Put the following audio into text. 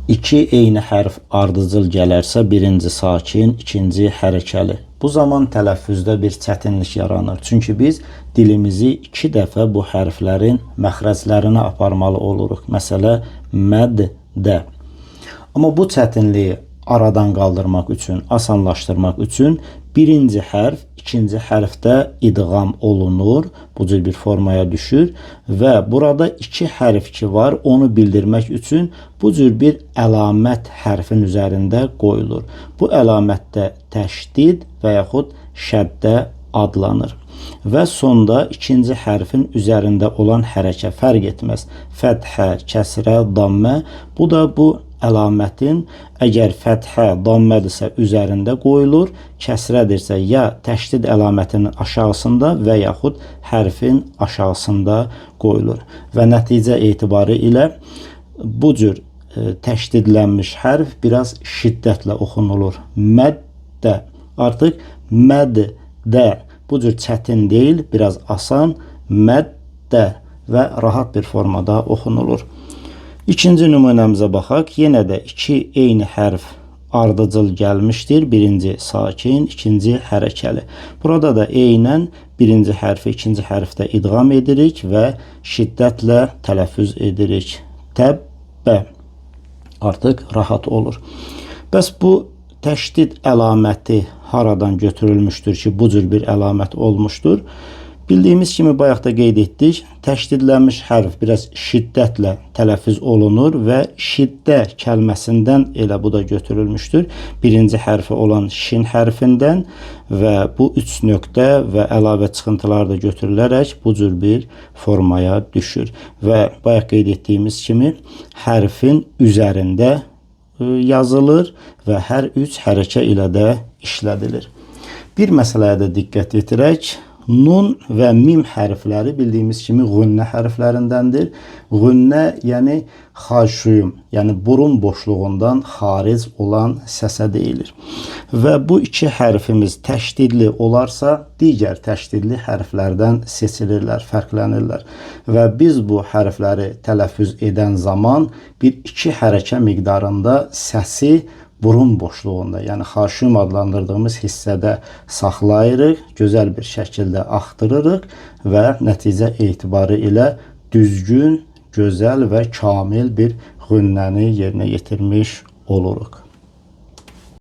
İki eyni hərf ardıcıl gələrsə, birinci sakin, ikinci hərəkəli. Bu zaman tələffüzdə bir çətinlik yaranır. Çünki biz dilimizi iki dəfə bu hərflərin məxrəclərinə aparmalı oluruq. Məsələ məd-də. Amma bu çətinliyi aradan qaldırmaq üçün, asanlaşdırmaq üçün birinci hərf ikinci hərfdə idğam olunur, bu cür bir formaya düşür və burada iki hərf ki var, onu bildirmək üçün bu cür bir əlamət hərfin üzərində qoyulur. Bu əlamətdə təşdid və yaxud şəddə adlanır. Və sonda ikinci hərfin üzərində olan hərəkə fərq etməz. Fəthə, kəsrə, dammə, bu da bu əlamətin əgər fəthə, dammədirsə üzərində qoyulur, kəsrədirsə ya təşdid əlamətinin aşağısında və yaxud hərfin aşağısında qoyulur. Və nəticə etibarı ilə bu cür təşdidlənmiş hərf biraz şiddətlə oxunulur. Məd-də. Artıq məd-də. Bu cür çətin deyil, biraz asan. Məd-də və rahat bir formada oxunulur. İkinci nümunəmizə baxaq. Yenə də iki eyni hərf ardıcıl gəlmişdir. Birinci sakin, ikinci hərəkəli. Burada da eynən birinci hərfi ikinci hərfdə idğam edirik və şiddətlə tələffüz edirik. Təbbə. Artıq rahat olur. Bəs bu təşdid əlaməti haradan götürülmüşdür ki, bu cür bir əlamət olmuşdur? Bildiyimiz kimi bayaq da qeyd etdik, təşdidlənmiş hərf biraz şiddətlə tələffüz olunur və şiddə kəlməsindən elə bu da götürülmüşdür. Birinci hərfi olan şin hərfindən və bu üç nöqtə və əlavə çıxıntılar da götürülərək bu cür bir formaya düşür. Və bayaq qeyd etdiyimiz kimi hərfin üzərində yazılır və hər üç hərəkə ilə də işlədilir. Bir məsələyə də diqqət yetirək. Nun və mim hərfləri bildiyimiz kimi qünnə hərflərindəndir. Qünnə yəni xaşüyüm, yəni burun boşluğundan xaric olan səsə deyilir. Və bu iki hərfimiz təşdidli olarsa, digər təşdidli hərflərdən seçilirlər, fərqlənirlər. Və biz bu hərfləri tələffüz edən zaman bir iki hərəkə miqdarında səsi burun boşluğunda, yəni xaşüyüm adlandırdığımız hissədə saxlayırıq, gözəl bir şəkildə axtırırıq və nəticə etibarı ilə düzgün, gözəl və kamil bir qünnəni yerinə yetirmiş oluruq.